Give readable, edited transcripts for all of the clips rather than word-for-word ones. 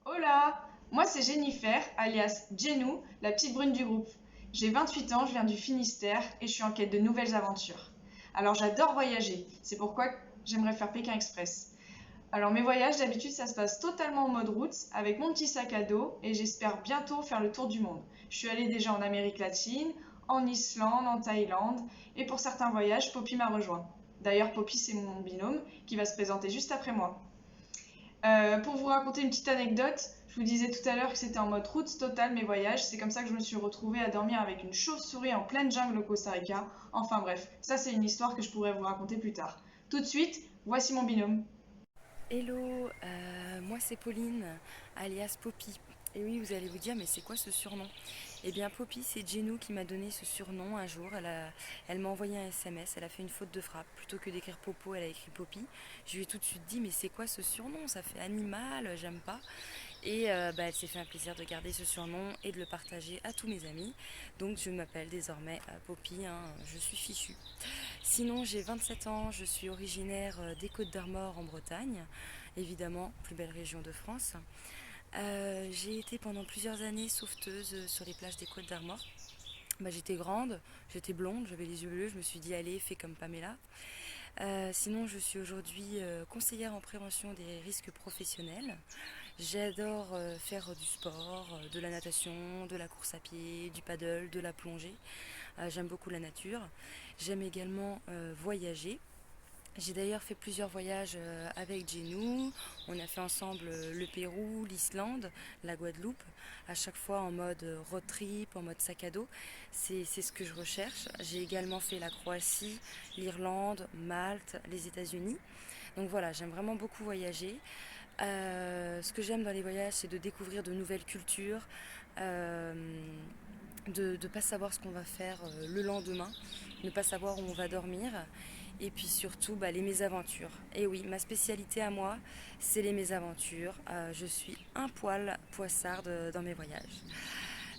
Hola, moi c'est Jennifer, alias Jenou, la petite brune du groupe. J'ai 28 ans, je viens du Finistère et je suis en quête de nouvelles aventures. Alors j'adore voyager, c'est pourquoi j'aimerais faire Pékin Express. Alors mes voyages d'habitude ça se passe totalement en mode route avec mon petit sac à dos et j'espère bientôt faire le tour du monde. Je suis allée déjà en Amérique latine, en Islande, en Thaïlande et pour certains voyages Poppy m'a rejoint. D'ailleurs Poppy c'est mon binôme qui va se présenter juste après moi. Pour vous raconter une petite anecdote, je vous disais tout à l'heure que c'était en mode route totale mes voyages. C'est comme ça que je me suis retrouvée à dormir avec une chauve-souris en pleine jungle au Costa Rica. Enfin bref, ça c'est une histoire que je pourrais vous raconter plus tard. Tout de suite, voici mon binôme. Hello, moi c'est Pauline, alias Poppy. Et oui, vous allez vous dire, mais c'est quoi ce surnom? Eh bien, Poppy, c'est Jenou qui m'a donné ce surnom un jour. Elle m'a envoyé un SMS, elle a fait une faute de frappe. Plutôt que d'écrire Popo, elle a écrit Poppy. Je lui ai tout de suite dit, mais c'est quoi ce surnom? Ça fait animal, j'aime pas. Et elle s'est fait un plaisir de garder ce surnom et de le partager à tous mes amis. Donc je m'appelle désormais Poppy, hein, je suis fichue. Sinon, j'ai 27 ans, je suis originaire des Côtes d'Armor en Bretagne, évidemment, plus belle région de France. J'ai été pendant plusieurs années sauveteuse sur les plages des Côtes d'Armor. J'étais grande, j'étais blonde, j'avais les yeux bleus, je me suis dit allez, fais comme Pamela. Sinon, je suis aujourd'hui conseillère en prévention des risques professionnels. J'adore faire du sport, de la natation, de la course à pied, du paddle, de la plongée. J'aime beaucoup la nature. J'aime également voyager. J'ai d'ailleurs fait plusieurs voyages avec Jenou. On a fait ensemble le Pérou, l'Islande, la Guadeloupe, à chaque fois en mode road trip, en mode sac à dos. C'est ce que je recherche. J'ai également fait la Croatie, l'Irlande, Malte, les États-Unis. Donc voilà, j'aime vraiment beaucoup voyager. Ce que j'aime dans les voyages, c'est de découvrir de nouvelles cultures, euh, de ne pas savoir ce qu'on va faire le lendemain, ne pas savoir où on va dormir, et puis surtout les mésaventures. Et oui, ma spécialité à moi, c'est les mésaventures. Je suis un poil poissarde dans mes voyages.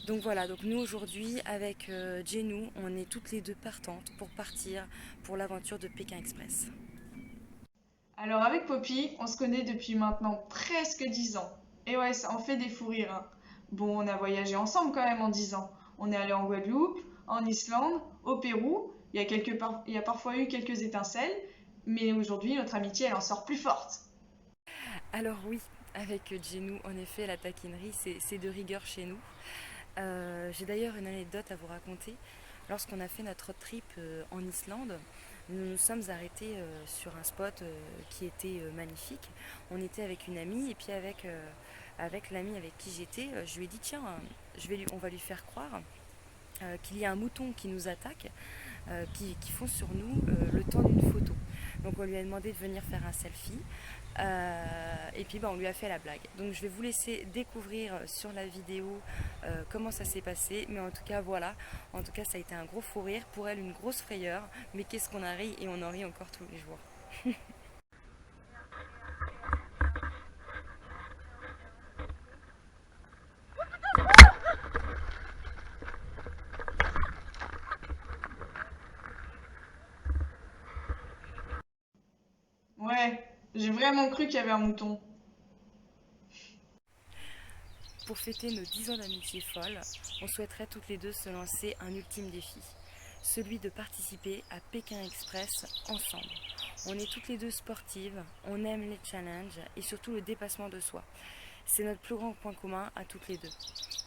Donc voilà, donc nous aujourd'hui avec Jenou, on est toutes les deux partantes pour partir pour l'aventure de Pékin Express. Alors avec Poppy, on se connaît depuis maintenant presque 10 ans. Et ouais, ça en fait des fous rires, hein. Bon, on a voyagé ensemble quand même en 10 ans. On est allé en Guadeloupe, en Islande, au Pérou. Il y a parfois eu quelques étincelles, mais aujourd'hui notre amitié elle en sort plus forte. Alors oui, avec Jenou, en effet, la taquinerie, c'est de rigueur chez nous. J'ai d'ailleurs une anecdote à vous raconter. Lorsqu'on a fait notre road trip en Islande, nous nous sommes arrêtés sur un spot qui était magnifique. On était avec une amie et puis avec l'amie avec qui j'étais, je lui ai dit tiens, on va lui faire croire qu'il y a un mouton qui nous attaque, qui fond sur nous le temps d'une photo. Donc on lui a demandé de venir faire un selfie. Et puis on lui a fait la blague. Donc je vais vous laisser découvrir sur la vidéo comment ça s'est passé. Mais en tout cas voilà, en tout cas ça a été un gros fou rire. Pour elle une grosse frayeur. Mais qu'est-ce qu'on a ri et on en rit encore tous les jours. Ouais, j'ai vraiment cru qu'il y avait un mouton. Pour fêter nos 10 ans d'amitié folle, on souhaiterait toutes les deux se lancer un ultime défi. Celui de participer à Pékin Express ensemble. On est toutes les deux sportives, on aime les challenges et surtout le dépassement de soi. C'est notre plus grand point commun à toutes les deux.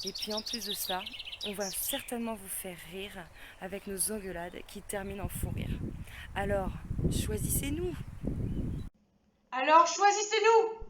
Et puis en plus de ça, on va certainement vous faire rire avec nos engueulades qui terminent en fou rire. Alors, choisissez-nous. Alors choisissez-nous!